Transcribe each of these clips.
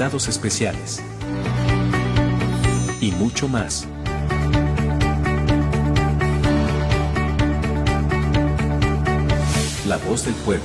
invitados especiales y mucho más. La voz del pueblo.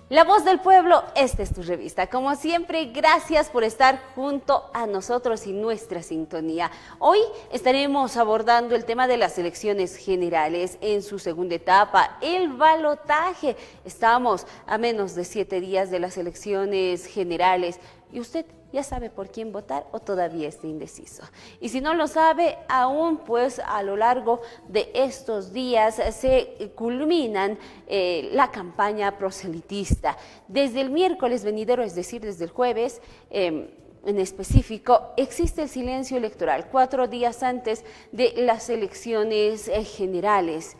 La Voz del Pueblo, esta es tu revista. Como siempre, gracias por estar junto a nosotros y nuestra sintonía. Hoy estaremos abordando el tema de las elecciones generales en su segunda etapa, el balotaje. Estamos a menos de 7 días de las elecciones generales y usted ya sabe por quién votar o todavía está indeciso. Y si no lo sabe aún, pues a lo largo de estos días se culminan la campaña proselitista. Desde el miércoles venidero, es decir, desde el jueves, en específico, existe el silencio electoral 4 días antes de las elecciones generales.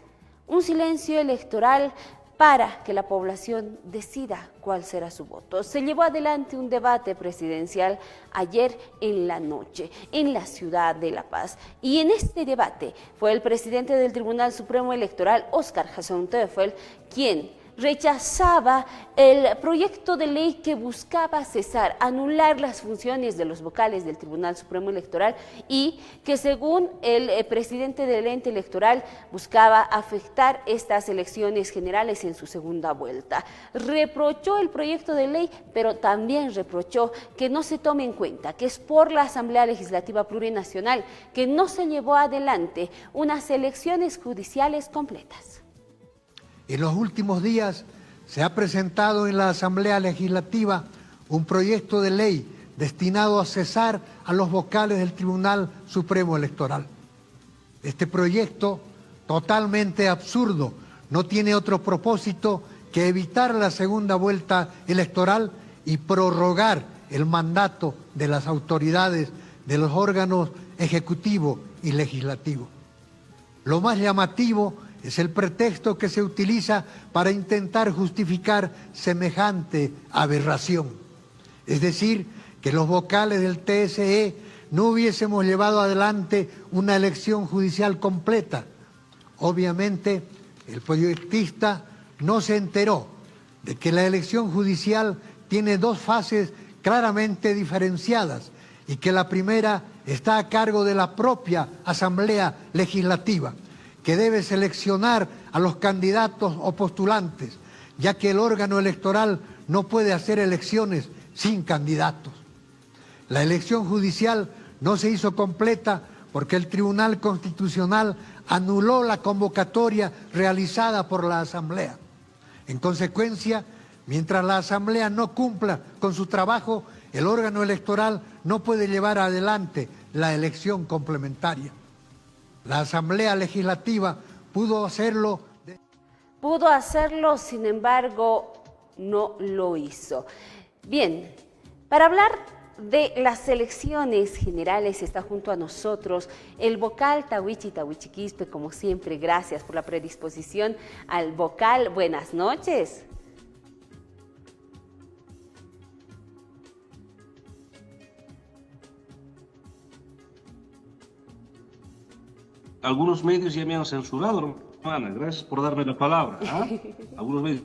Un silencio electoral para que la población decida cuál será su voto. Se llevó adelante un debate presidencial ayer en la noche en la ciudad de La Paz. Y en este debate fue el presidente del Tribunal Supremo Electoral, Óscar Hassan Teufel, quien rechazaba el proyecto de ley que buscaba cesar, anular las funciones de los vocales del Tribunal Supremo Electoral y que según el presidente del ente electoral buscaba afectar estas elecciones generales en su segunda vuelta. Reprochó el proyecto de ley, pero también reprochó que no se tome en cuenta que es por la Asamblea Legislativa Plurinacional que no se llevó adelante unas elecciones judiciales completas. En los últimos días se ha presentado en la Asamblea Legislativa un proyecto de ley destinado a cesar a los vocales del Tribunal Supremo Electoral. Este proyecto, totalmente absurdo, no tiene otro propósito que evitar la segunda vuelta electoral y prorrogar el mandato de las autoridades de los órganos ejecutivo y legislativo. Lo más llamativo es el pretexto que se utiliza para intentar justificar semejante aberración. Es decir, que los vocales del TSE no hubiésemos llevado adelante una elección judicial completa. Obviamente, el proyectista no se enteró de que la elección judicial tiene 2 fases claramente diferenciadas y que la primera está a cargo de la propia Asamblea Legislativa, que debe seleccionar a los candidatos o postulantes, ya que el órgano electoral no puede hacer elecciones sin candidatos. La elección judicial no se hizo completa porque el Tribunal Constitucional anuló la convocatoria realizada por la Asamblea. En consecuencia, mientras la Asamblea no cumpla con su trabajo, el órgano electoral no puede llevar adelante la elección complementaria. La Asamblea Legislativa pudo hacerlo, sin embargo, no lo hizo. Bien, para hablar de las elecciones generales está junto a nosotros el vocal Tawichi Quispe, como siempre, gracias por la predisposición al vocal. Buenas noches. Algunos medios ya me han censurado, hermana. Gracias por darme la palabra. ¿Ah? Algunos medios.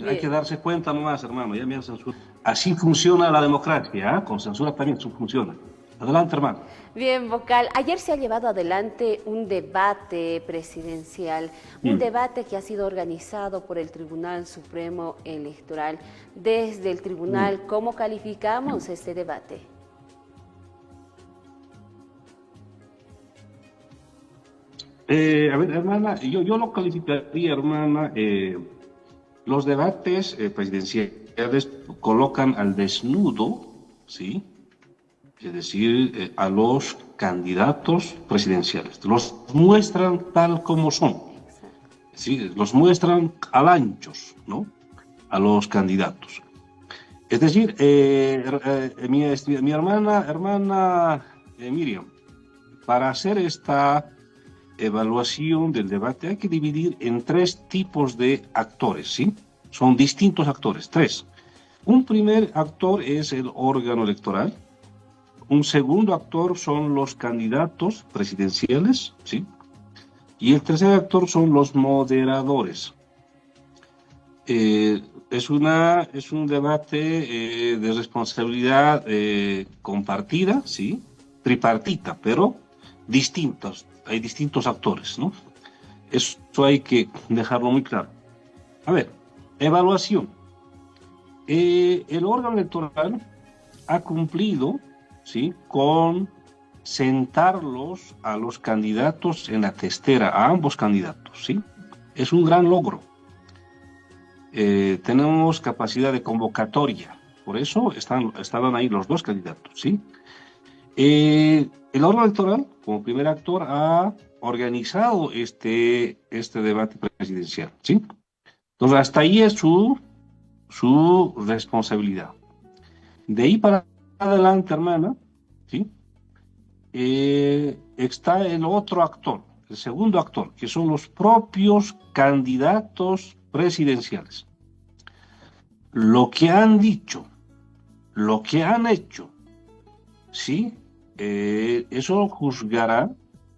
Hay que darse cuenta nomás, hermano. Ya me han censurado. Así funciona la democracia. ¿Ah? Con censura también eso funciona. Adelante, hermano. Bien, vocal. Ayer se ha llevado adelante un debate presidencial, un debate que ha sido organizado por el Tribunal Supremo Electoral. Desde el tribunal, ¿cómo calificamos este debate? A ver, hermana, yo lo calificaría, hermana, los debates presidenciales colocan al desnudo, ¿sí? Es decir, a los candidatos presidenciales. Los muestran tal como son. ¿Sí? Los muestran al anchos, ¿no? A los candidatos. Es decir, mi hermana Miriam, para hacer esta evaluación del debate hay que dividir en 3 tipos de actores, ¿sí? Son distintos actores, 3. Un primer actor es el órgano electoral. Un segundo actor son los candidatos presidenciales, ¿sí? Y el tercer actor son los moderadores. Es un debate de responsabilidad compartida, ¿sí? Tripartita, pero distintos. Hay distintos actores, ¿no? Eso hay que dejarlo muy claro. A ver, evaluación. El órgano electoral ha cumplido, ¿sí?, con sentarlos a los candidatos en la testera, a ambos candidatos, ¿sí? Es un gran logro. Tenemos capacidad de convocatoria, por eso estaban ahí los dos candidatos, ¿sí? El órgano electoral, como primer actor, ha organizado este debate presidencial, ¿sí? Entonces, hasta ahí es su responsabilidad. De ahí para adelante, hermana, ¿sí? Está el otro actor, el segundo actor, que son los propios candidatos presidenciales. Lo que han dicho, lo que han hecho, ¿sí? Eso juzgará,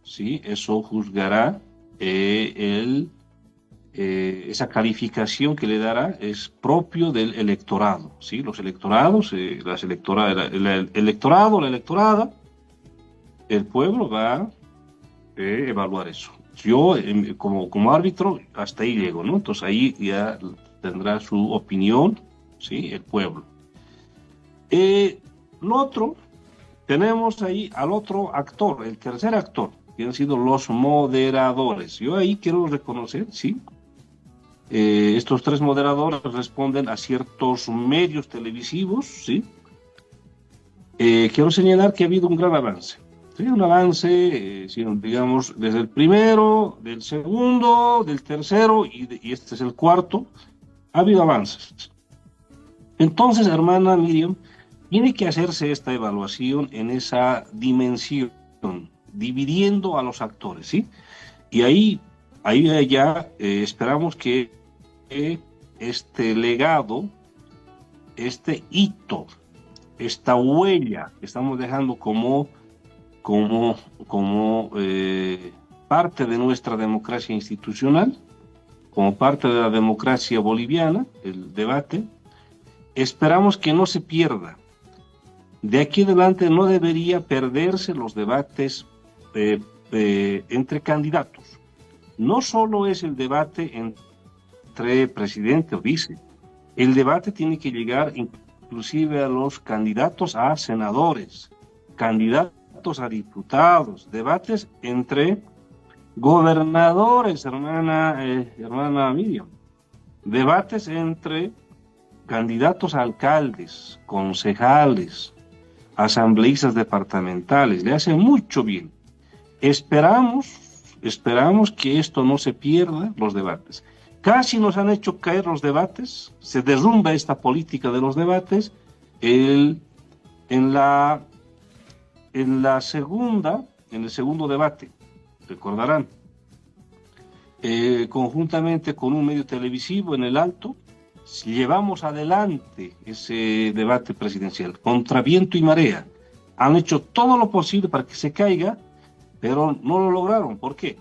¿sí? Eso juzgará esa calificación que le dará es propio del electorado, ¿sí? Los electorados, el electorado, la electorada, el pueblo va a evaluar eso. Yo, como árbitro, hasta ahí llego, ¿no? Entonces ahí ya tendrá su opinión, ¿sí? El pueblo. Lo otro, tenemos ahí al otro actor, el tercer actor, que han sido los moderadores. Yo ahí quiero reconocer, ¿sí? Estos tres moderadores responden a ciertos medios televisivos, ¿sí? Quiero señalar que ha habido un gran avance. Sí, un avance, digamos, desde el primero, del segundo, del tercero y este es el cuarto, ha habido avances. Entonces, hermana Miriam, tiene que hacerse esta evaluación en esa dimensión, dividiendo a los actores, ¿sí? Y ahí ya esperamos que este legado, este hito, esta huella que estamos dejando como parte de nuestra democracia institucional, como parte de la democracia boliviana, el debate, esperamos que no se pierda. De aquí en adelante no debería perderse los debates entre candidatos. No solo es el debate entre presidente o vice, el debate tiene que llegar inclusive a los candidatos a senadores, candidatos a diputados, debates entre gobernadores, hermana Miriam, debates entre candidatos a alcaldes, concejales, asambleístas departamentales, le hace mucho bien. Esperamos que esto no se pierda, los debates. Casi nos han hecho caer los debates, se derrumba esta política de los debates, en el segundo debate, recordarán, conjuntamente con un medio televisivo en el Alto, llevamos adelante ese debate presidencial, contra viento y marea. Han hecho todo lo posible para que se caiga, pero no lo lograron. ¿Por qué?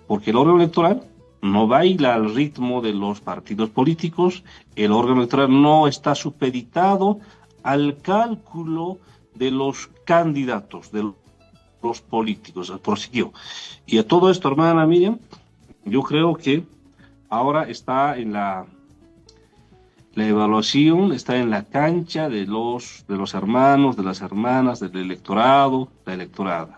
Porque el órgano electoral no baila al ritmo de los partidos políticos, el órgano electoral no está supeditado al cálculo de los candidatos, de los políticos, prosiguió. Y a todo esto, hermana Miriam, yo creo que ahora está en la evaluación, está en la cancha de los hermanos, de las hermanas, del electorado, la electorada.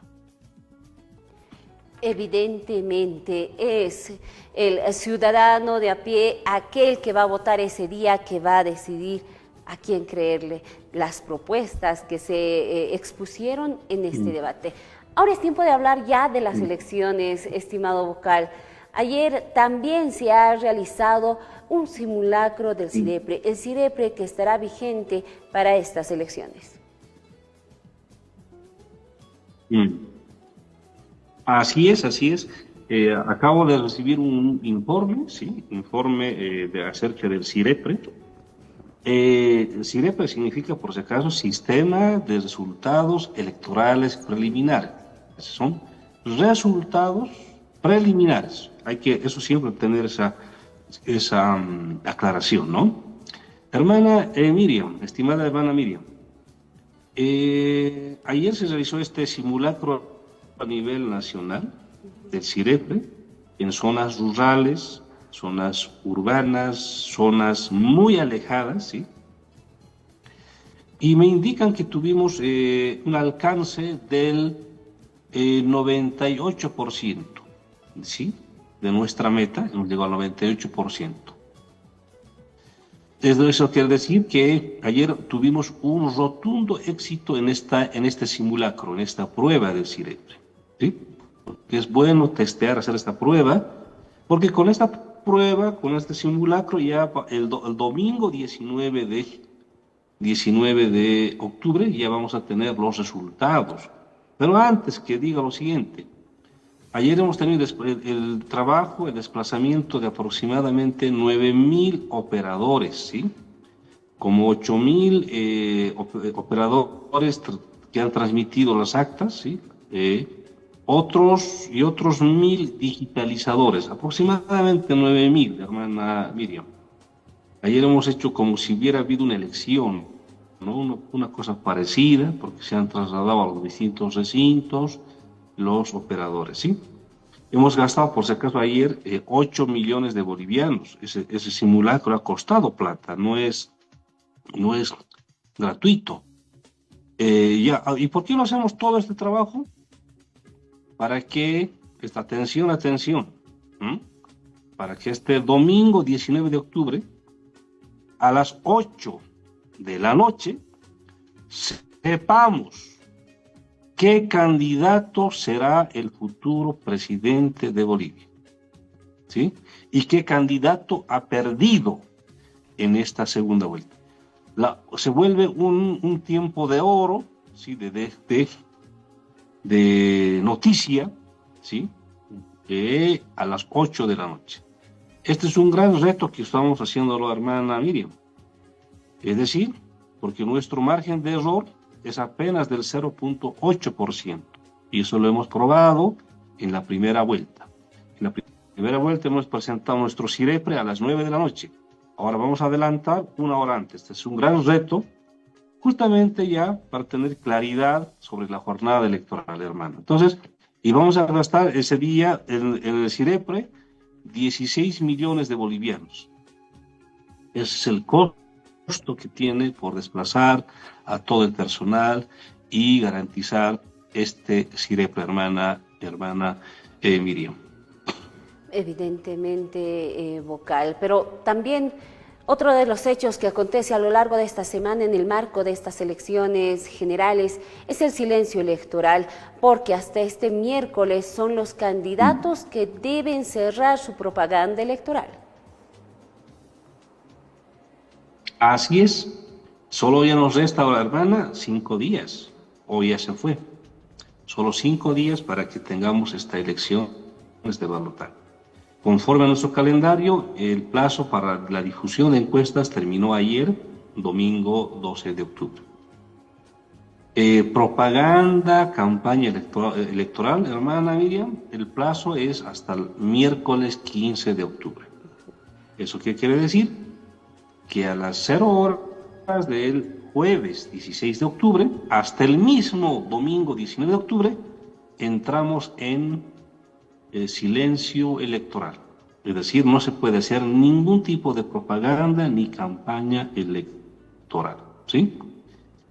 Evidentemente es el ciudadano de a pie aquel que va a votar ese día, que va a decidir a quién creerle las propuestas que se expusieron en este debate. Ahora es tiempo de hablar ya de las elecciones, estimado vocal. Ayer también se ha realizado un simulacro del CIREPRE, el CIREPRE que estará vigente para estas elecciones. Así es. Acabo de recibir un informe, ¿sí? Acerca del CIREPRE. CIREPRE significa, por si acaso, Sistema de Resultados Electorales Preliminares. Son resultados preliminares. Hay que, eso siempre tener esa aclaración, ¿no? Hermana Miriam, estimada hermana Miriam, ayer se realizó este simulacro a nivel nacional del CIREPRE en zonas rurales, zonas urbanas, zonas muy alejadas, ¿sí? Y me indican que tuvimos un alcance del 98%, ¿sí? De nuestra meta, hemos llegado al 98%. Eso quiere decir que ayer tuvimos un rotundo éxito en este simulacro, en esta prueba del CIREPRE, ¿sí? Porque es bueno testear, hacer esta prueba, porque con esta prueba, con este simulacro, ya el domingo 19 de octubre ya vamos a tener los resultados. Pero antes que diga lo siguiente, ayer hemos tenido el trabajo, el desplazamiento de aproximadamente 9.000 operadores, ¿sí? Como 8.000 operadores que han transmitido las actas, ¿sí? Otros 1.000 digitalizadores, aproximadamente 9.000, hermana Miriam. Ayer hemos hecho como si hubiera habido una elección, ¿no? Una cosa parecida, porque se han trasladado a los distintos recintos los operadores, ¿sí? Hemos gastado, por si acaso, ayer 8 millones de bolivianos. Ese simulacro ha costado plata, no es gratuito. ¿Y por qué no hacemos todo este trabajo? Para que, atención, para que este domingo 19 de octubre, a las 8 de la noche, sepamos qué candidato será el futuro presidente de Bolivia, ¿sí? Y qué candidato ha perdido en esta segunda vuelta. Se vuelve un tiempo de oro, ¿sí? de noticia, ¿sí? A las 8 de la noche. Este es un gran reto que estamos haciéndolo, hermana Miriam. Es decir, porque nuestro margen de error es apenas del 0.8%. Y eso lo hemos probado en la primera vuelta. En la primera vuelta hemos presentado nuestro CIREPRE a las 9 de la noche. Ahora vamos a adelantar una hora antes. Este es un gran reto, justamente ya para tener claridad sobre la jornada electoral, hermano. Entonces, y vamos a gastar ese día en el CIREPRE 16 millones de bolivianos. Ese es el costo que tiene por desplazar a todo el personal y garantizar este CIREPRE, hermana Miriam. Evidentemente, vocal, pero también otro de los hechos que acontece a lo largo de esta semana en el marco de estas elecciones generales es el silencio electoral, porque hasta este miércoles son los candidatos que deben cerrar su propaganda electoral. Así es. Solo ya nos resta ahora, hermana, 5 días. Hoy ya se fue. Solo 5 días para que tengamos esta elección de balotaje. Conforme a nuestro calendario, el plazo para la difusión de encuestas terminó ayer, domingo 12 de octubre. Propaganda, campaña electoral, hermana Miriam, el plazo es hasta el miércoles 15 de octubre. ¿Eso qué quiere decir? Que a las 0 horas del jueves 16 de octubre hasta el mismo domingo 19 de octubre entramos en silencio electoral. Es decir, no se puede hacer ningún tipo de propaganda ni campaña electoral, ¿sí?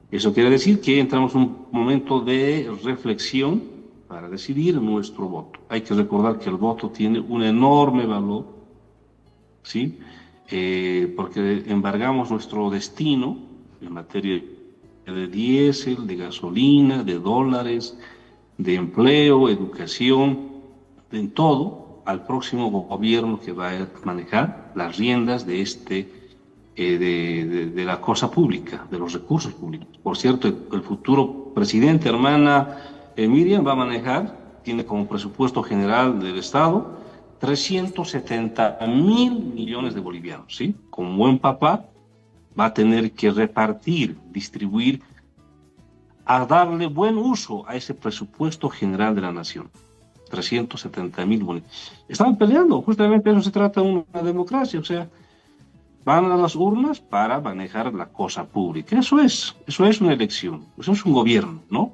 Eso quiere decir que entramos en un momento de reflexión para decidir nuestro voto. Hay que recordar que el voto tiene un enorme valor, ¿sí? Porque embargamos nuestro destino en materia de diésel, de gasolina, de dólares, de empleo, educación, en todo al próximo gobierno que va a manejar las riendas de de la cosa pública, de los recursos públicos. Por cierto, el futuro presidente, hermana Miriam, va a manejar, tiene como presupuesto general del Estado 370.000 millones de bolivianos, ¿sí? Como buen papá, va a tener que repartir, distribuir, a darle buen uso a ese presupuesto general de la nación. 370.000 bolivianos. Estaban peleando, justamente de eso se trata una democracia, o sea, van a las urnas para manejar la cosa pública. Eso es una elección, eso es un gobierno, ¿no?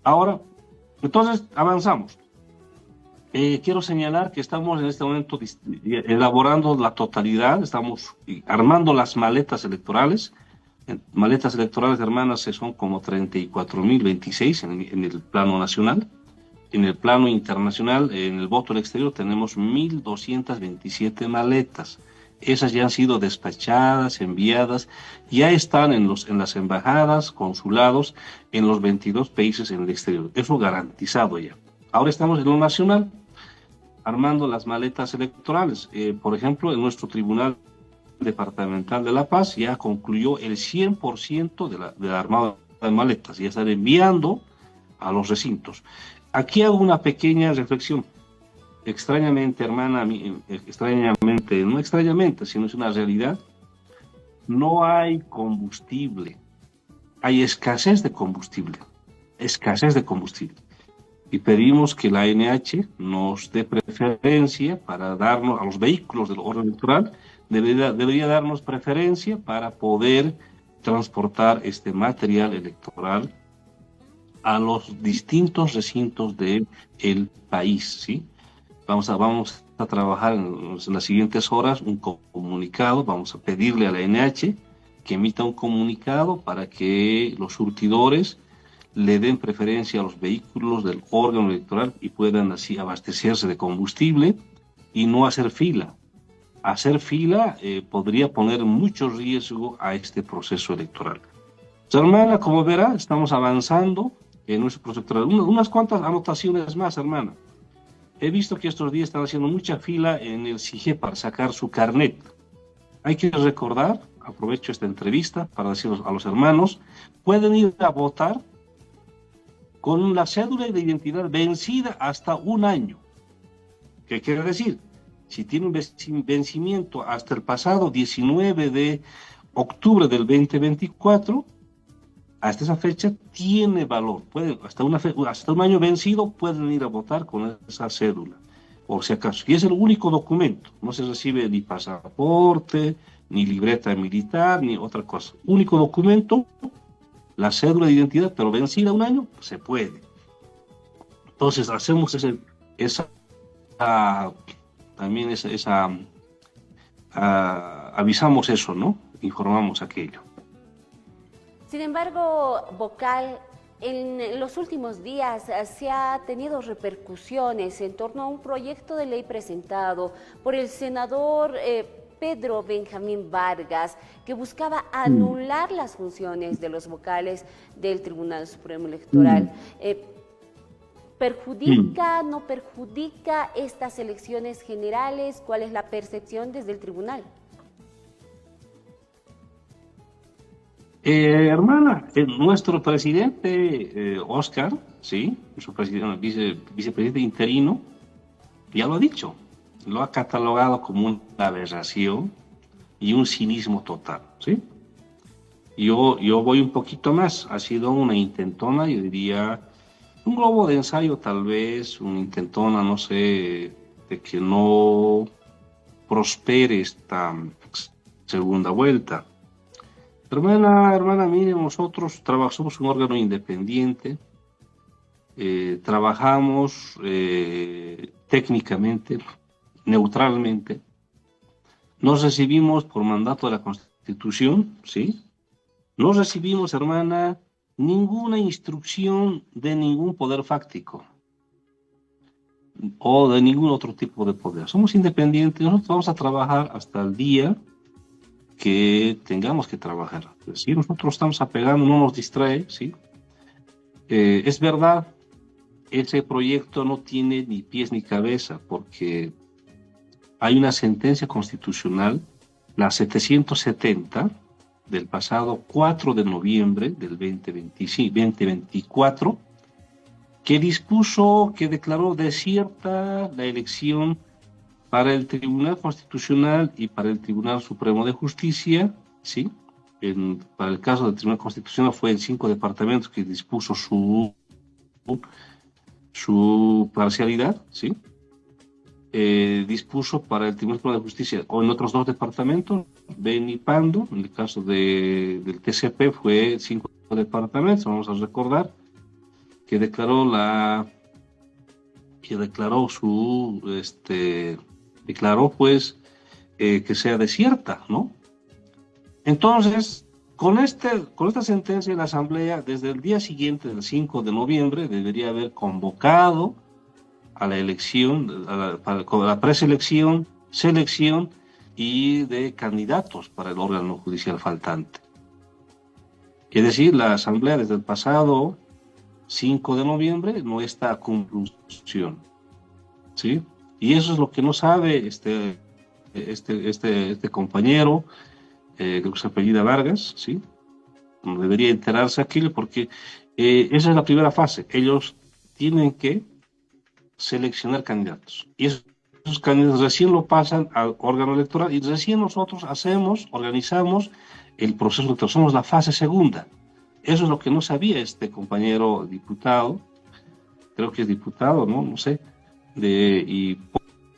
Ahora, entonces, avanzamos. Quiero señalar que estamos en este momento elaborando la totalidad, estamos armando las maletas electorales. Maletas electorales, hermanas, son como 34.026 en el plano nacional. En el plano internacional, en el voto al exterior, tenemos 1.227 maletas. Esas ya han sido despachadas, enviadas, ya están en las embajadas, consulados, en los 22 países en el exterior. Eso garantizado ya. Ahora estamos en lo nacional, armando las maletas electorales. Por ejemplo, en nuestro Tribunal Departamental de La Paz ya concluyó el 100% de la armada de maletas, ya están enviando a los recintos. Aquí hago una pequeña reflexión. Extrañamente, hermana, extrañamente, no extrañamente, sino es una realidad, no hay combustible, hay escasez de combustible, y pedimos que la ANH nos dé preferencia para darnos a los vehículos del orden electoral, debería darnos preferencia para poder transportar este material electoral a los distintos recintos del país, ¿sí? Vamos a trabajar en las siguientes horas un comunicado, vamos a pedirle a la ANH que emita un comunicado para que los surtidores le den preferencia a los vehículos del órgano electoral y puedan así abastecerse de combustible y no hacer fila. Hacer fila podría poner mucho riesgo a este proceso electoral. Hermana, como verá, estamos avanzando en nuestro proceso electoral. Unas cuantas anotaciones más, hermana. He visto que estos días están haciendo mucha fila en el CIGE para sacar su carnet. Hay que recordar, aprovecho esta entrevista para decirles a los hermanos, pueden ir a votar con la cédula de identidad vencida hasta un año. ¿Qué quiere decir? Si tiene un vencimiento hasta el pasado 19 de octubre del 2024, hasta esa fecha tiene valor. Hasta un año vencido pueden ir a votar con esa cédula, por si acaso. Y es el único documento. No se recibe ni pasaporte, ni libreta militar, ni otra cosa. Único documento, la cédula de identidad, pero vencida un año, se puede. Entonces hacemos avisamos eso, ¿no? Informamos aquello. Sin embargo, vocal, en los últimos días se ha tenido repercusiones en torno a un proyecto de ley presentado por el senador Pedro Benjamín Vargas, que buscaba anular las funciones de los vocales del Tribunal Supremo Electoral. ¿Perjudica, no perjudica estas elecciones generales? ¿Cuál es la percepción desde el tribunal? Hermana, nuestro presidente Oscar, ¿sí? Nuestro vicepresidente interino, ya lo ha dicho, lo ha catalogado como una aberración y un cinismo total, ¿sí? Yo voy un poquito más, ha sido una intentona, yo diría, un globo de ensayo tal vez, una intentona, no sé, de que no prospere esta segunda vuelta. Hermana, mire, nosotros somos un órgano independiente, trabajamos técnicamente, neutralmente, nos recibimos por mandato de la Constitución, ¿sí? No recibimos, hermana, ninguna instrucción de ningún poder fáctico o de ningún otro tipo de poder. Somos independientes, nosotros vamos a trabajar hasta el día que tengamos que trabajar. Si nosotros estamos apegando, no nos distrae, ¿sí? Es verdad, ese proyecto no tiene ni pies ni cabeza, porque hay una sentencia constitucional, la 770, del pasado 4 de noviembre del 2024, que declaró desierta la elección para el Tribunal Constitucional y para el Tribunal Supremo de Justicia, ¿sí? Para el caso del Tribunal Constitucional fue en 5 departamentos que dispuso su parcialidad, ¿sí? Dispuso para el Tribunal Superior de Justicia o en otros 2 departamentos, Beni y Pando. En el caso del TCP fue 5 departamentos. Vamos a recordar que declaró pues que sea desierta, ¿no? Entonces, con esta sentencia de la Asamblea, desde el día siguiente, del 5 de noviembre, debería haber convocado a la elección, a la preselección, selección y de candidatos para el órgano judicial faltante. Es decir, la Asamblea desde el pasado 5 de noviembre no está a conclusión, ¿sí? Y eso es lo que no sabe este compañero, creo que se apellida Vargas, ¿sí? No debería enterarse aquí porque esa es la primera fase. Ellos tienen que seleccionar candidatos. Y esos candidatos recién lo pasan al órgano electoral y recién nosotros organizamos el proceso electoral. Somos la fase segunda. Eso es lo que no sabía este compañero diputado, creo que es diputado, ¿no? No sé. Y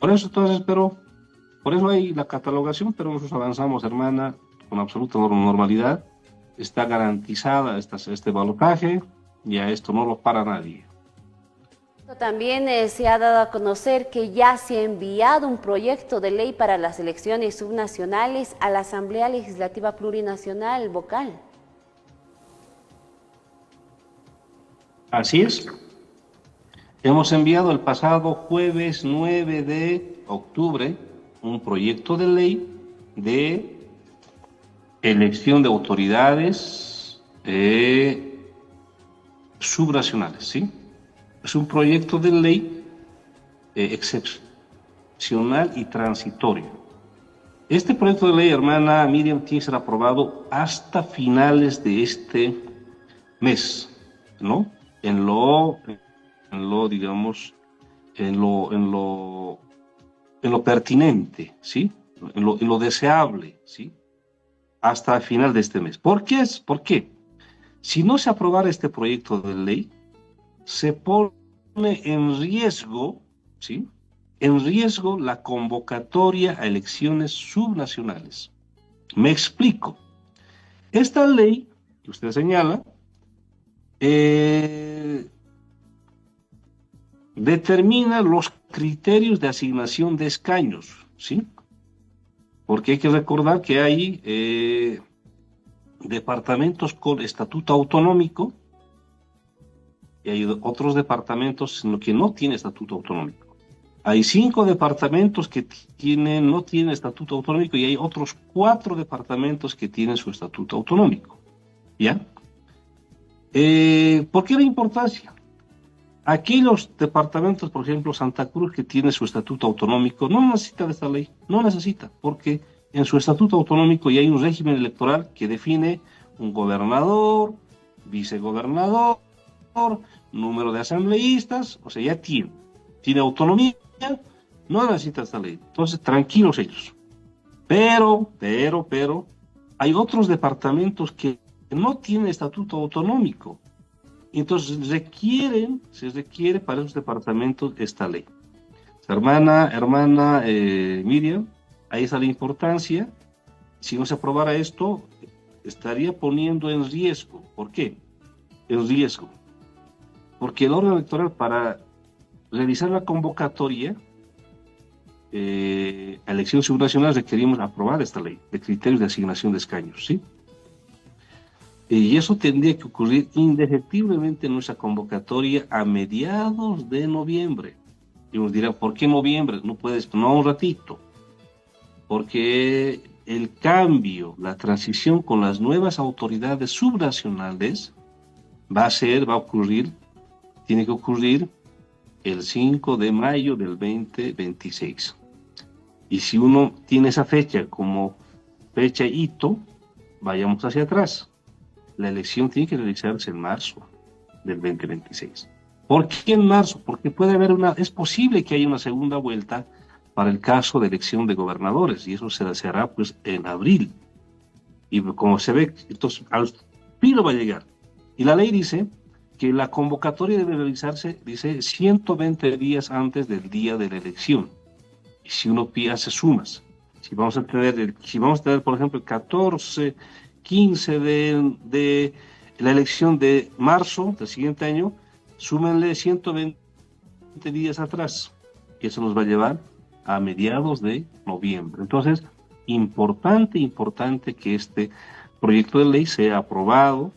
por eso entonces, por eso hay la catalogación, pero nosotros avanzamos, hermana, con absoluta normalidad. Está garantizada este balotaje y a esto no lo para nadie. También se ha dado a conocer que ya se ha enviado un proyecto de ley para las elecciones subnacionales a la Asamblea Legislativa Plurinacional Vocal. Así es. Hemos enviado el pasado jueves 9 de octubre un proyecto de ley de elección de autoridades subnacionales, ¿sí? Es un proyecto de ley excepcional y transitorio. Este proyecto de ley, hermana Miriam, tiene que ser aprobado hasta finales de este mes, ¿no? En lo pertinente, ¿sí? En lo deseable, ¿sí? Hasta el final de este mes. ¿Por qué? Si no se aprobara este proyecto de ley, se pone en riesgo, ¿sí? En riesgo la convocatoria a elecciones subnacionales. Me explico. Esta ley que usted señala determina los criterios de asignación de escaños, ¿sí? Porque hay que recordar que hay departamentos con estatuto autonómico y hay otros departamentos en los que no tienen estatuto autonómico. Hay 5 departamentos que no tienen estatuto autonómico y hay otros 4 departamentos que tienen su estatuto autonómico, ¿ya? ¿Por qué la importancia? Aquellos departamentos, por ejemplo, Santa Cruz, que tiene su estatuto autonómico, no necesita de esta ley, no necesita, porque en su estatuto autonómico ya hay un régimen electoral que define un gobernador, vicegobernador, número de asambleístas, o sea, ya tiene autonomía, no necesita esta ley. Entonces, tranquilos ellos. Pero, hay otros departamentos que no tienen estatuto autonómico. Entonces, se requiere para esos departamentos esta ley. Hermana Miriam, ahí está la importancia. Si no se aprobara esto, estaría poniendo en riesgo. ¿Por qué? En riesgo. Porque el órgano electoral, para realizar la convocatoria a elecciones subnacionales, requerimos aprobar esta ley de criterios de asignación de escaños, ¿sí? Y eso tendría que ocurrir indefectiblemente en nuestra convocatoria a mediados de noviembre. Y nos dirán, ¿por qué noviembre? No puedes, no, un ratito. Porque el cambio, la transición con las nuevas autoridades subnacionales tiene que ocurrir el 5 de mayo del 2026. Y si uno tiene esa fecha como fecha hito, vayamos hacia atrás. La elección tiene que realizarse en marzo del 2026. ¿Por qué en marzo? Porque es posible que haya una segunda vuelta para el caso de elección de gobernadores, y eso se hará pues en abril. Y como se ve, entonces al filo va a llegar. Y la ley dice que la convocatoria debe realizarse, dice, 120 días antes del día de la elección. Y si uno hace sumas, si vamos a tener, por ejemplo, el 14, 15 de la elección de marzo del siguiente año, súmenle 120 días atrás, y eso nos va a llevar a mediados de noviembre. Entonces, importante que este proyecto de ley sea aprobado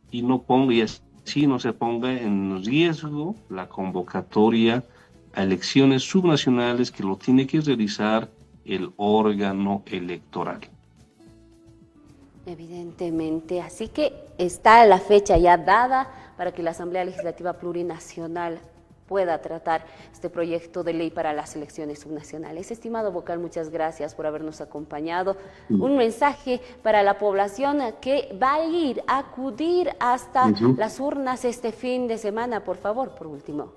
y no ponga, y así no se ponga en riesgo la convocatoria a elecciones subnacionales que lo tiene que realizar el órgano electoral. Evidentemente, así que está la fecha ya dada para que la Asamblea Legislativa Plurinacional pueda tratar este proyecto de ley para las elecciones subnacionales. Estimado vocal, muchas gracias por habernos acompañado. Un mensaje para la población que va a acudir hasta las urnas este fin de semana, por favor, por último.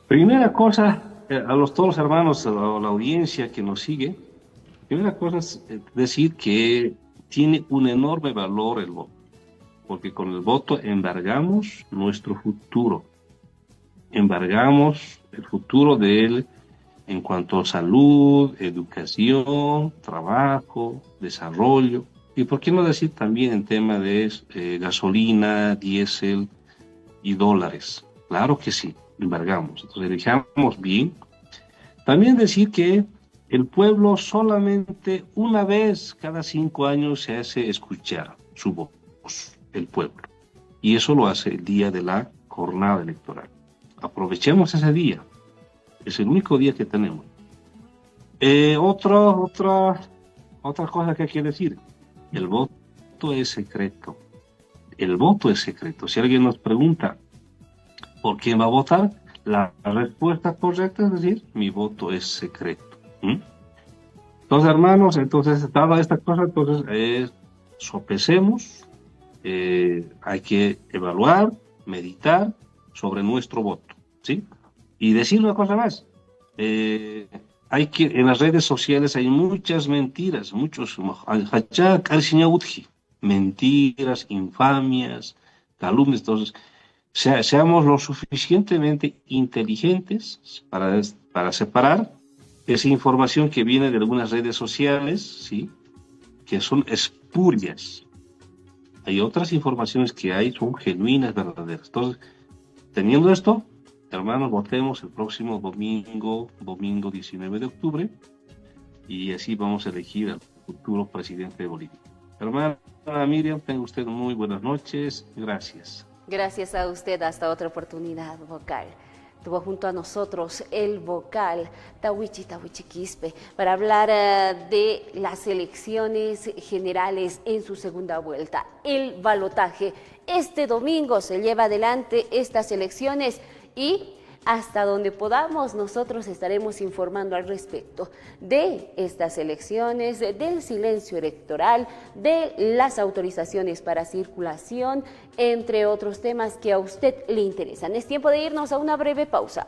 Primera cosa, todos los hermanos, a la audiencia que nos sigue, primera cosa es decir que tiene un enorme valor el voto, porque con el voto embargamos nuestro futuro, embargamos el futuro de él en cuanto a salud, educación, trabajo, desarrollo, y por qué no decir también en tema de gasolina, diésel y dólares. Claro que sí, embargamos, entonces elijamos bien. También decir que el pueblo solamente una vez cada 5 años se hace escuchar su voz, el pueblo. Y eso lo hace el día de la jornada electoral. Aprovechemos ese día. Es el único día que tenemos. Otra cosa que hay que decir. El voto es secreto. El voto es secreto. Si alguien nos pregunta por quién va a votar, la respuesta correcta es decir, mi voto es secreto. Entonces, hermanos, dada esta cosa, sopesemos, hay que evaluar, meditar sobre nuestro voto, ¿sí? Y decir una cosa más, en las redes sociales hay muchas mentiras, mentiras, infamias, calumnias. Entonces, seamos lo suficientemente inteligentes para separar esa información que viene de algunas redes sociales, ¿sí?, que son espurias. Hay otras informaciones que son genuinas, verdaderas. Entonces, teniendo esto, hermanos, votemos el próximo domingo 19 de octubre, y así vamos a elegir al futuro presidente de Bolivia. Hermana Miriam, tenga usted muy buenas noches. Gracias. Gracias a usted. Hasta otra oportunidad, vocal. Estuvo junto a nosotros el vocal Tawichi Quispe para hablar de las elecciones generales en su segunda vuelta. El balotaje. Este domingo se lleva adelante estas elecciones y hasta donde podamos nosotros estaremos informando al respecto de estas elecciones, del silencio electoral, de las autorizaciones para circulación, entre otros temas que a usted le interesan. Es tiempo de irnos a una breve pausa.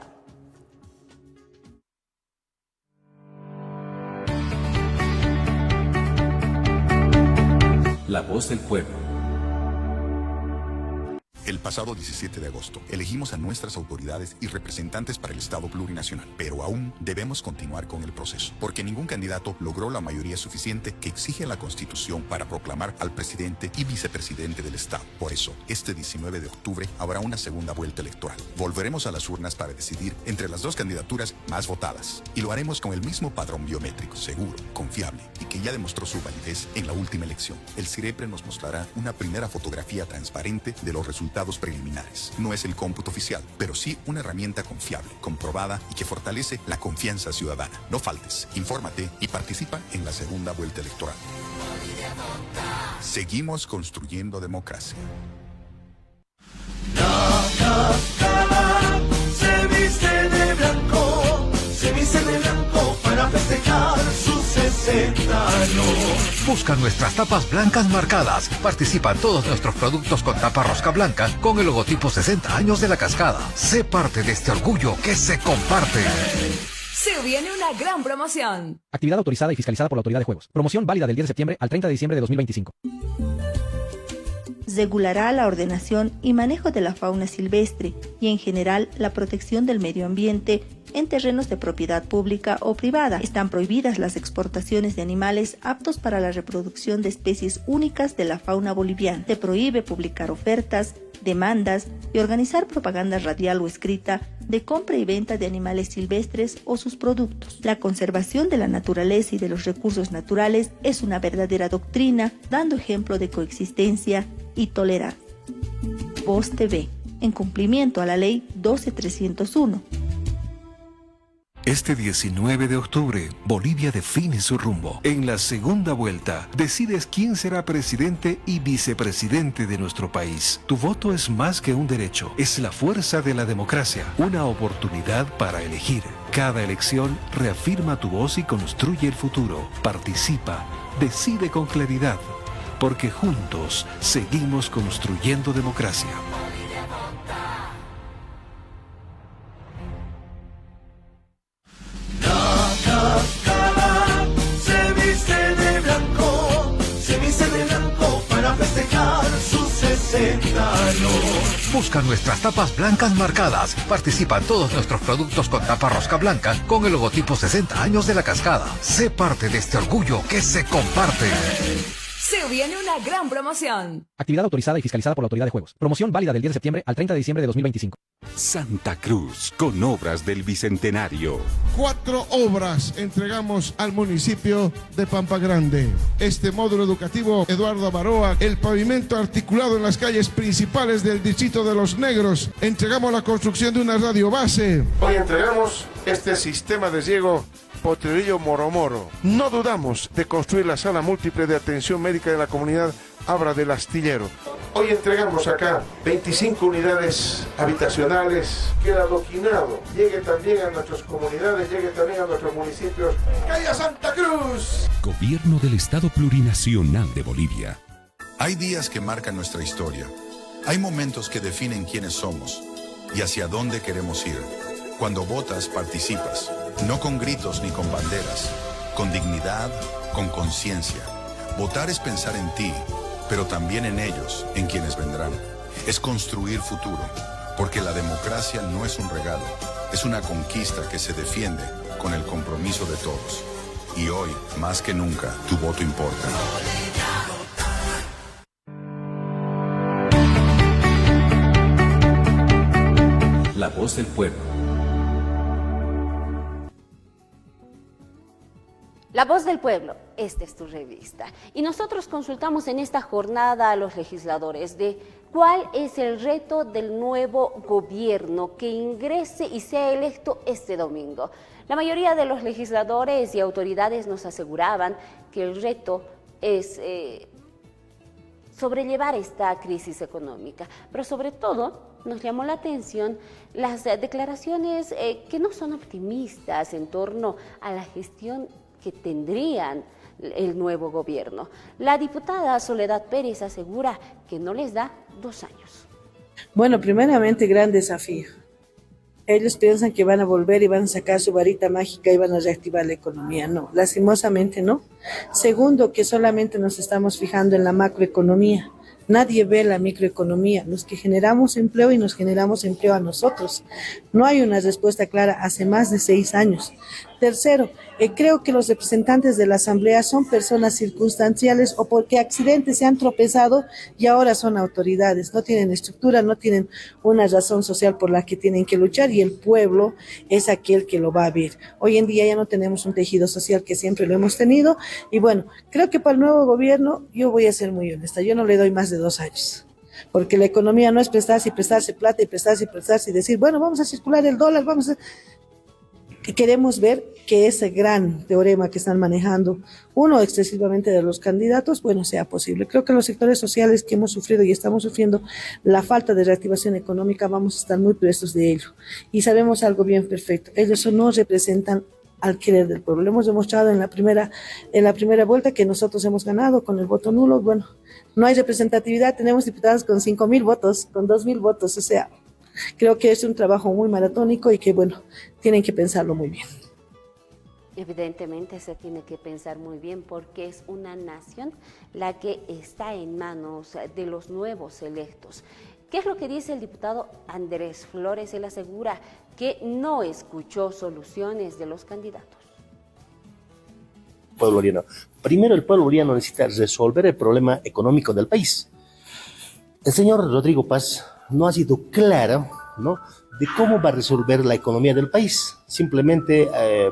La voz del pueblo. El pasado 17 de agosto elegimos a nuestras autoridades y representantes para el Estado plurinacional, pero aún debemos continuar con el proceso, porque ningún candidato logró la mayoría suficiente que exige la Constitución para proclamar al presidente y vicepresidente del Estado. Por eso, este 19 de octubre habrá una segunda vuelta electoral. Volveremos a las urnas para decidir entre las dos candidaturas más votadas, y lo haremos con el mismo padrón biométrico, seguro, confiable y que ya demostró su validez en la última elección. El CIREPRE nos mostrará una primera fotografía transparente de los resultados preliminares. No es el cómputo oficial, pero sí una herramienta confiable, comprobada y que fortalece la confianza ciudadana. No faltes, infórmate y participa en la segunda vuelta electoral. Seguimos construyendo democracia. Se viste de blanco, se viste de blanco para festejar sus 60 años. Busca nuestras tapas blancas marcadas. Participa en todos nuestros productos con tapa rosca blanca con el logotipo 60 años de la Cascada. Sé parte de este orgullo que se comparte. Se viene una gran promoción. Actividad autorizada y fiscalizada por la Autoridad de Juegos. Promoción válida del 10 de septiembre al 30 de diciembre de 2025. regulará la ordenación y manejo de la fauna silvestre y en general la protección del medio ambiente en terrenos de propiedad pública o privada. Están prohibidas las exportaciones de animales aptos para la reproducción de especies únicas de la fauna boliviana. Se prohíbe publicar ofertas, demandas y organizar propaganda radial o escrita de compra y venta de animales silvestres o sus productos. La conservación de la naturaleza y de los recursos naturales es una verdadera doctrina, dando ejemplo de coexistencia y tolerancia. Voz TV, en cumplimiento a la Ley 12301. Este 19 de octubre, Bolivia define su rumbo. En la segunda vuelta, decides quién será presidente y vicepresidente de nuestro país. Tu voto es más que un derecho, es la fuerza de la democracia, una oportunidad para elegir. Cada elección reafirma tu voz y construye el futuro. Participa, decide con claridad, porque juntos seguimos construyendo democracia. Sus 60 años. Busca nuestras tapas blancas marcadas. Participa en todos nuestros productos con tapa rosca blanca con el logotipo 60 años de la Cascada. Sé parte de este orgullo que se comparte. Se viene una gran promoción. Actividad autorizada y fiscalizada por la Autoridad de Juegos. Promoción válida del 10 de septiembre al 30 de diciembre de 2025. Santa Cruz, con obras del Bicentenario. 4 obras entregamos al municipio de Pampa Grande. Este módulo educativo Eduardo Avaroa, el pavimento articulado en las calles principales del distrito de Los Negros. Entregamos la construcción de una radio base. Hoy entregamos este sistema de riego Potrerillo Moromoro. No dudamos de construir la sala múltiple de atención médica de la comunidad Abra del Astillero. Hoy entregamos acá 25 unidades habitacionales, que el adoquinado llegue también a nuestras comunidades, llegue también a nuestros municipios. ¡Calle Santa Cruz! Gobierno del Estado Plurinacional de Bolivia. Hay días que marcan nuestra historia. Hay momentos que definen quiénes somos y hacia dónde queremos ir. Cuando votas, participas. No con gritos ni con banderas. Con dignidad, con conciencia. Votar es pensar en ti, pero también en ellos, en quienes vendrán. Es construir futuro, porque la democracia no es un regalo, es una conquista que se defiende con el compromiso de todos. Y hoy, más que nunca, tu voto importa. La voz del pueblo. La Voz del Pueblo, esta es tu revista. Y nosotros consultamos en esta jornada a los legisladores de cuál es el reto del nuevo gobierno que ingrese y sea electo este domingo. La mayoría de los legisladores y autoridades nos aseguraban que el reto es sobrellevar esta crisis económica, pero sobre todo nos llamó la atención las declaraciones que no son optimistas en torno a la gestión que tendrían el nuevo gobierno. La diputada Soledad Pérez asegura que no les da 2 años. Bueno, primeramente, gran desafío. Ellos piensan que van a volver y van a sacar su varita mágica y van a reactivar la economía. No, lastimosamente no. Segundo, que solamente nos estamos fijando en la macroeconomía. Nadie ve la microeconomía, los que generamos empleo y nos generamos empleo a nosotros. No hay una respuesta clara hace más de 6 años. Tercero, creo que los representantes de la Asamblea son personas circunstanciales o porque accidentes se han tropezado y ahora son autoridades. No tienen estructura, no tienen una razón social por la que tienen que luchar y el pueblo es aquel que lo va a ver. Hoy en día ya no tenemos un tejido social que siempre lo hemos tenido y bueno, creo que para el nuevo gobierno yo voy a ser muy honesta, yo no le doy más de 2 años. Porque la economía no es prestarse y prestarse plata y prestarse y prestarse y decir, bueno, vamos a circular el dólar, vamos a... Queremos ver que ese gran teorema que están manejando uno excesivamente de los candidatos, bueno, sea posible. Creo que los sectores sociales que hemos sufrido y estamos sufriendo la falta de reactivación económica vamos a estar muy prestos de ello. Y sabemos algo bien perfecto, ellos no representan al querer del pueblo. Lo hemos demostrado en la primera vuelta que nosotros hemos ganado con el voto nulo. Bueno, no hay representatividad, tenemos diputados con 5,000 votos, con 2,000 votos, o sea, creo que es un trabajo muy maratónico y que, bueno, tienen que pensarlo muy bien. Evidentemente se tiene que pensar muy bien porque es una nación la que está en manos de los nuevos electos. ¿Qué es lo que dice el diputado Andrés Flores? Él asegura que no escuchó soluciones de los candidatos. Pueblo boliviano. Primero, el pueblo boliviano necesita resolver el problema económico del país. El señor Rodrigo Paz no ha sido claro, ¿no?, de cómo va a resolver la economía del país. Simplemente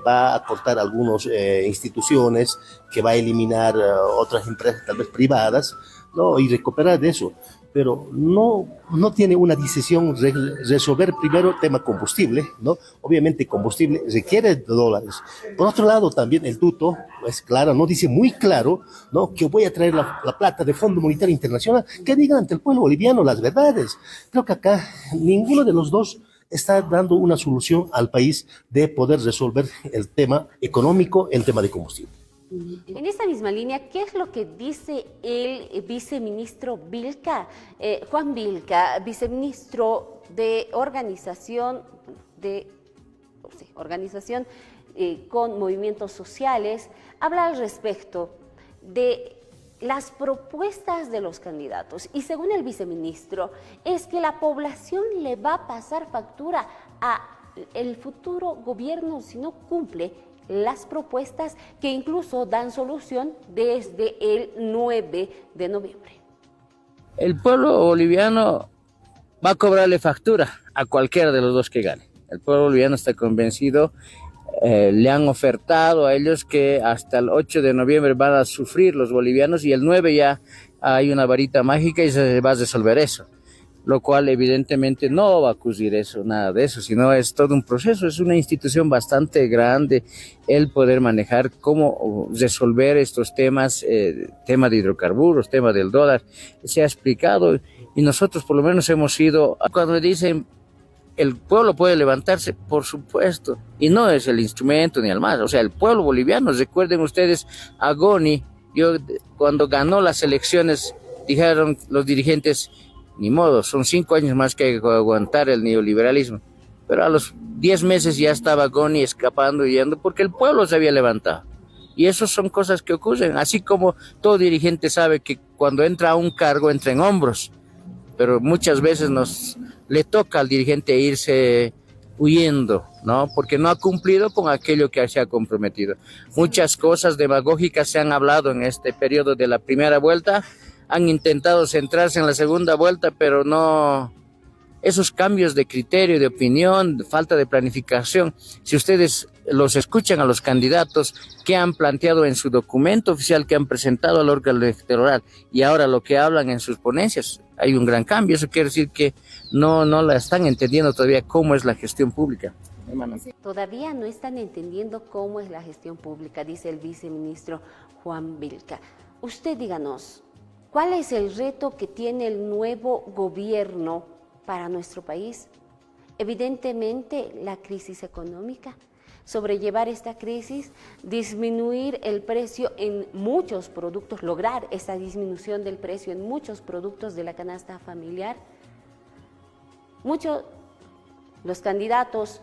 va a cortar algunas instituciones, que va a eliminar otras empresas tal vez privadas, ¿no?, y recuperar de eso. Pero no tiene una decisión resolver primero el tema combustible, ¿no? Obviamente combustible requiere dólares. Por otro lado, también el tuto, es claro, no dice muy claro, ¿no?, que voy a traer la plata de Fondo Monetario Internacional, que digan ante el pueblo boliviano las verdades. Creo que acá ninguno de los dos está dando una solución al país de poder resolver el tema económico, el tema de combustible. En esta misma línea, ¿qué es lo que dice el viceministro Vilca, Juan Vilca, viceministro de organización con movimientos sociales? Habla al respecto de las propuestas de los candidatos y según el viceministro es que la población le va a pasar factura a el futuro gobierno si no cumple las propuestas que incluso dan solución desde el 9 de noviembre. El pueblo boliviano va a cobrarle factura a cualquiera de los dos que gane. El pueblo boliviano está convencido, le han ofertado a ellos que hasta el 8 de noviembre van a sufrir los bolivianos y el 9 ya hay una varita mágica y se va a resolver eso. Lo cual evidentemente no va a ocurrir eso, nada de eso, sino es todo un proceso, es una institución bastante grande el poder manejar cómo resolver estos temas, tema de hidrocarburos, tema del dólar, se ha explicado y nosotros por lo menos hemos ido, cuando dicen el pueblo puede levantarse, por supuesto, y no es el instrumento ni el más, o sea, el pueblo boliviano, recuerden ustedes a Goni, cuando ganó las elecciones, dijeron los dirigentes, ni modo, son 5 años más que hay que aguantar el neoliberalismo. Pero a los 10 meses ya estaba Goni escapando y yendo porque el pueblo se había levantado. Y eso son cosas que ocurren, así como todo dirigente sabe que cuando entra a un cargo entra en hombros. Pero muchas veces le toca al dirigente irse huyendo, ¿no? Porque no ha cumplido con aquello que se ha comprometido. Muchas cosas demagógicas se han hablado en este periodo de la primera vuelta, han intentado centrarse en la segunda vuelta, pero no, esos cambios de criterio, de opinión, de falta de planificación, si ustedes los escuchan a los candidatos que han planteado en su documento oficial que han presentado al órgano electoral y ahora lo que hablan en sus ponencias, hay un gran cambio. Eso quiere decir que no la están entendiendo todavía cómo es la gestión pública. Todavía no están entendiendo cómo es la gestión pública, dice el viceministro Juan Vilca. Usted díganos, ¿cuál es el reto que tiene el nuevo gobierno para nuestro país? Evidentemente, la crisis económica. Sobrellevar esta crisis, disminuir el precio en muchos productos, lograr esa disminución del precio en muchos productos de la canasta familiar. Los candidatos,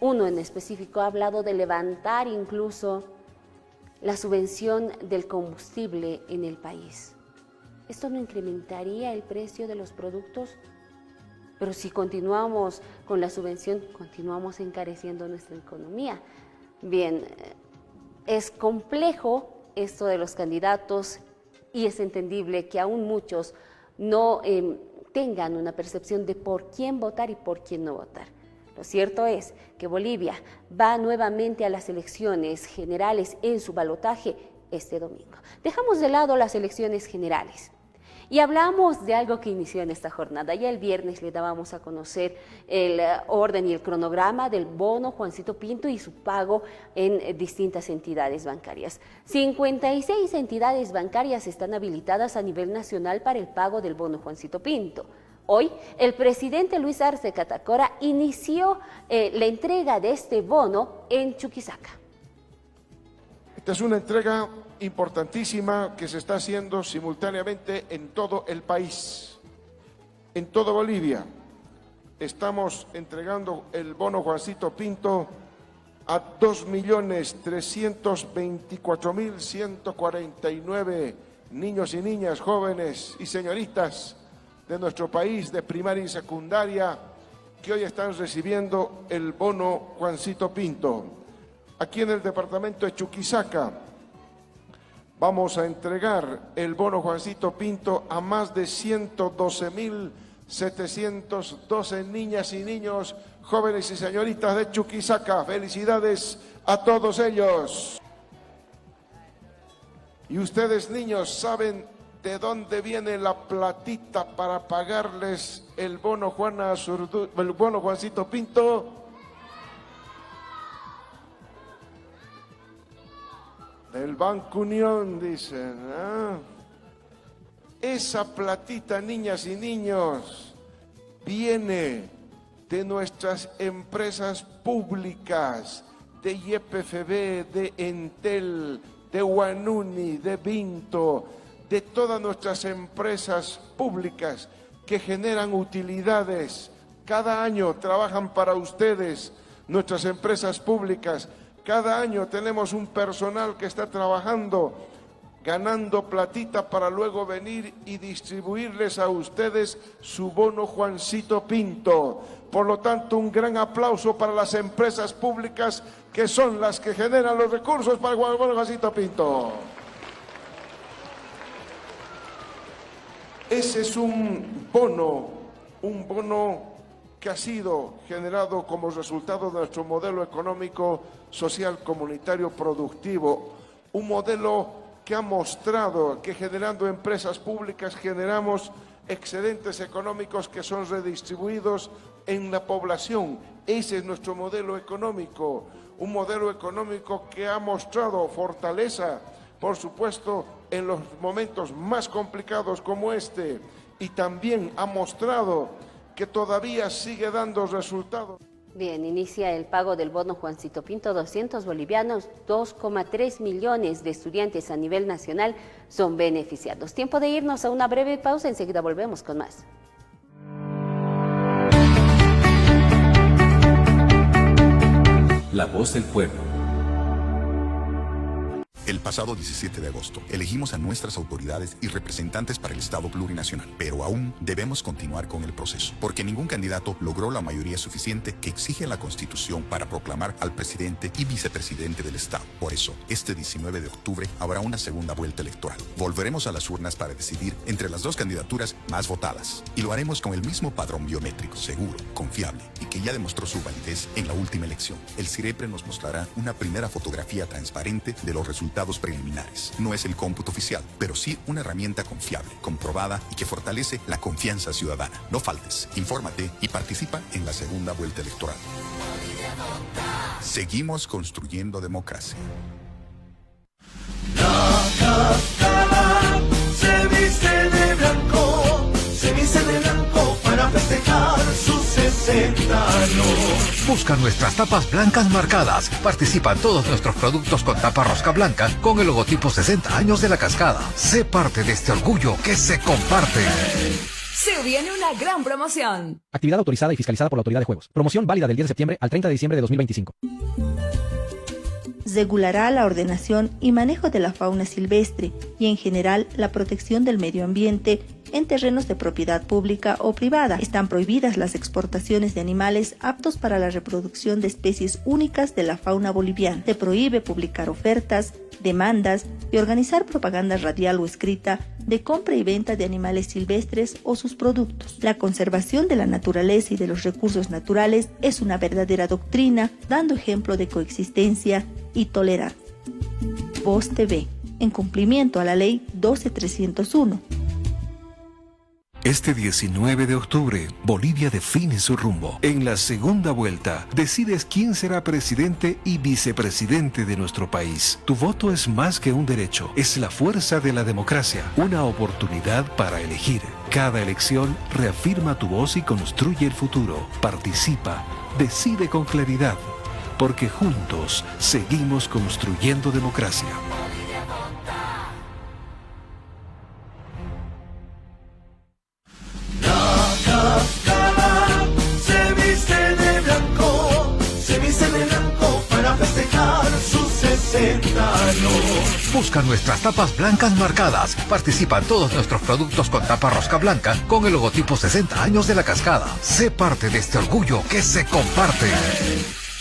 uno en específico, ha hablado de levantar incluso la subvención del combustible en el país. ¿Esto no incrementaría el precio de los productos? Pero si continuamos con la subvención, continuamos encareciendo nuestra economía. Bien, es complejo esto de los candidatos y es entendible que aún muchos no tengan una percepción de por quién votar y por quién no votar. Lo cierto es que Bolivia va nuevamente a las elecciones generales en su balotaje este domingo. Dejamos de lado las elecciones generales y hablamos de algo que inició en esta jornada. Ya el viernes le dábamos a conocer el orden y el cronograma del bono Juancito Pinto y su pago en distintas entidades bancarias. 56 entidades bancarias están habilitadas a nivel nacional para el pago del bono Juancito Pinto. Hoy, el presidente Luis Arce Catacora inició la entrega de este bono en Chuquisaca. Esta es una entrega importantísima que se está haciendo simultáneamente en todo el país, en toda Bolivia. Estamos entregando el bono Juancito Pinto a 2.324.149 niños y niñas, jóvenes y señoritas de nuestro país de primaria y secundaria que hoy están recibiendo el bono Juancito Pinto. Aquí en el departamento de Chuquisaca vamos a entregar el bono Juancito Pinto a más de 112.712 niñas y niños, jóvenes y señoritas de Chuquisaca. Felicidades a todos ellos. Y ustedes, niños, ¿saben de dónde viene la platita para pagarles el bono Juancito Pinto? Del Banco Unión, dicen. Esa platita, niñas y niños, viene de nuestras empresas públicas, de YPFB, de Entel, de Guanuni, de Vinto, de todas nuestras empresas públicas que generan utilidades. Cada año trabajan para ustedes nuestras empresas públicas. Cada año tenemos un personal que está trabajando, ganando platita para luego venir y distribuirles a ustedes su bono Juancito Pinto. Por lo tanto, un gran aplauso para las empresas públicas que son las que generan los recursos para el bono Juancito Pinto. Ese es un bono que ha sido generado como resultado de nuestro modelo económico, social, comunitario, productivo. Un modelo que ha mostrado que generando empresas públicas generamos excedentes económicos que son redistribuidos en la población. Ese es nuestro modelo económico, un modelo económico que ha mostrado fortaleza, por supuesto, en los momentos más complicados como este, y también ha mostrado que todavía sigue dando resultados. Bien, inicia el pago del bono Juancito Pinto, 200 bolivianos, 2,3 millones de estudiantes a nivel nacional son beneficiados. Tiempo de irnos a una breve pausa, enseguida volvemos con más. La voz del pueblo. El pasado 17 de agosto elegimos a nuestras autoridades y representantes para el Estado plurinacional, pero aún debemos continuar con el proceso, porque ningún candidato logró la mayoría suficiente que exige la Constitución para proclamar al presidente y vicepresidente del Estado. Por eso, este 19 de octubre habrá una segunda vuelta electoral. Volveremos a las urnas para decidir entre las dos candidaturas más votadas, y lo haremos con el mismo padrón biométrico, seguro, confiable, y que ya demostró su validez en la última elección. El CIREPRE nos mostrará una primera fotografía transparente de los resultados preliminares. No es el cómputo oficial, pero sí una herramienta confiable, comprobada y que fortalece la confianza ciudadana. No faltes, infórmate y participa en la segunda vuelta electoral. Seguimos construyendo democracia. La cascada se viste de blanco, se viste de blanco para festejar sus 60 años. Busca nuestras tapas blancas marcadas. Participan todos nuestros productos con tapa rosca blanca con el logotipo 60 años de la Cascada. Sé parte de este orgullo que se comparte. Se viene una gran promoción. Actividad autorizada y fiscalizada por la Autoridad de Juegos. Promoción válida del 10 de septiembre al 30 de diciembre de 2025. Regulará la ordenación y manejo de la fauna silvestre y en general la protección del medio ambiente en terrenos de propiedad pública o privada. Están prohibidas las exportaciones de animales aptos para la reproducción de especies únicas de la fauna boliviana. Se prohíbe publicar ofertas, demandas y organizar propaganda radial o escrita de compra y venta de animales silvestres o sus productos. La conservación de la naturaleza y de los recursos naturales es una verdadera doctrina, dando ejemplo de coexistencia y tolerancia. Voz TV, en cumplimiento a la Ley 12301. Este 19 de octubre, Bolivia define su rumbo. En la segunda vuelta, decides quién será presidente y vicepresidente de nuestro país. Tu voto es más que un derecho, es la fuerza de la democracia, una oportunidad para elegir. Cada elección reafirma tu voz y construye el futuro. Participa, decide con claridad, porque juntos seguimos construyendo democracia. Se viste de blanco para 60 años. Busca nuestras tapas blancas marcadas. Participa en todos nuestros productos con tapa rosca blanca con el logotipo 60 años de la Cascada. Sé parte de este orgullo que se comparte.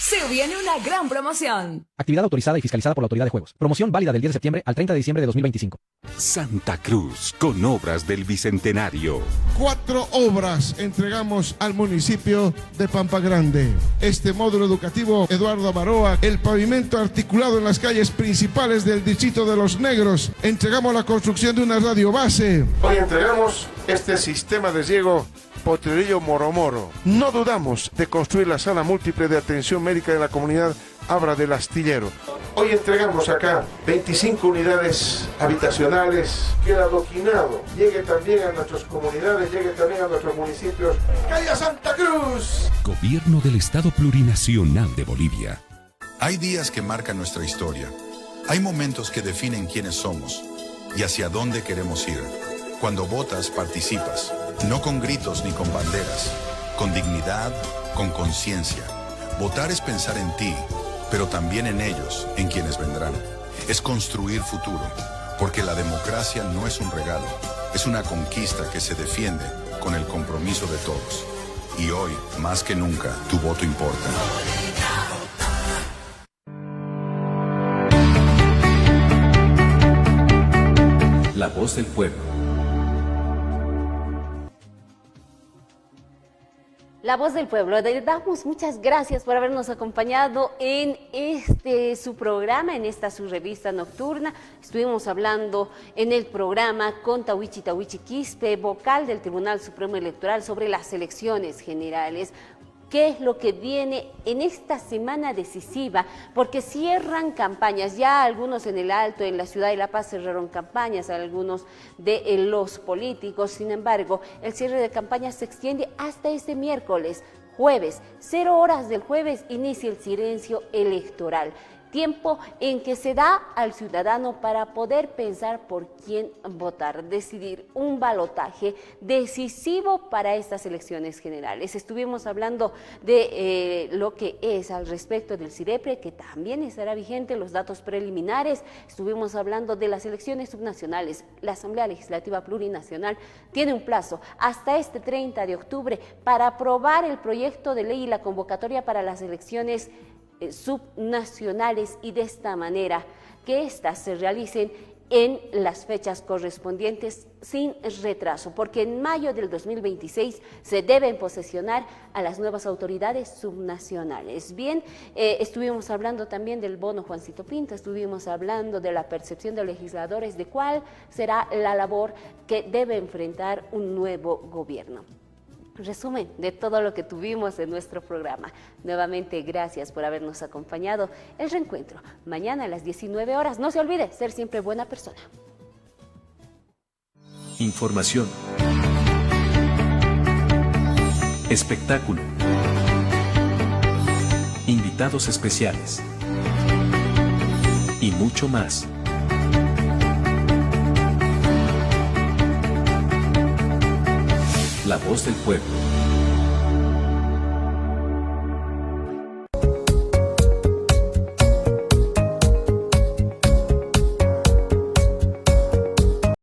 Se viene una gran promoción. Actividad autorizada y fiscalizada por la Autoridad de Juegos. Promoción válida del 10 de septiembre al 30 de diciembre de 2025. Santa Cruz, con obras del Bicentenario. 4 obras entregamos al municipio de Pampa Grande. Este módulo educativo Eduardo Baroa, el pavimento articulado en las calles principales del distrito de Los Negros. Entregamos la construcción de una radio base. Hoy entregamos este sistema de riego Potrerillo Moromoro. No dudamos de construir la sala múltiple de atención médica de la comunidad Abra del Astillero. Hoy entregamos acá 25 unidades habitacionales, que el adoquinado llegue también a nuestras comunidades, llegue también a nuestros municipios. ¡Calle Santa Cruz! Gobierno del Estado Plurinacional de Bolivia. Hay días que marcan nuestra historia. Hay momentos que definen quiénes somos y hacia dónde queremos ir. Cuando votas, participas. No con gritos ni con banderas. Con dignidad, con conciencia. Votar es pensar en ti, pero también en ellos, en quienes vendrán. Es construir futuro, porque la democracia no es un regalo, es una conquista que se defiende con el compromiso de todos. Y hoy, más que nunca, tu voto importa. La voz del pueblo. La voz del pueblo. Le damos muchas gracias por habernos acompañado en su programa, en esta su revista nocturna. Estuvimos hablando en el programa con Tawichi Quispe, vocal del Tribunal Supremo Electoral, sobre las elecciones generales. ¿Qué es lo que viene en esta semana decisiva? Porque cierran campañas, ya algunos en el Alto, en la ciudad de La Paz cerraron campañas, algunos de los políticos. Sin embargo, el cierre de campañas se extiende hasta este miércoles, jueves, 0 horas del jueves, inicia el silencio electoral. Tiempo en que se da al ciudadano para poder pensar por quién votar, decidir un balotaje decisivo para estas elecciones generales. Estuvimos hablando de lo que es al respecto del CIREPRE, que también estará vigente, los datos preliminares. Estuvimos hablando de las elecciones subnacionales. La Asamblea Legislativa Plurinacional tiene un plazo hasta este 30 de octubre para aprobar el proyecto de ley y la convocatoria para las elecciones subnacionales, y de esta manera que éstas se realicen en las fechas correspondientes sin retraso, porque en mayo del 2026 se deben posesionar a las nuevas autoridades subnacionales. Bien, estuvimos hablando también del bono Juancito Pinto, estuvimos hablando de la percepción de legisladores de cuál será la labor que debe enfrentar un nuevo gobierno. Resumen de todo lo que tuvimos en nuestro programa. Nuevamente, gracias por habernos acompañado. El reencuentro mañana a las 19 horas. No se olvide ser siempre buena persona. Información. Espectáculo. Invitados especiales. Y mucho más. La voz del pueblo.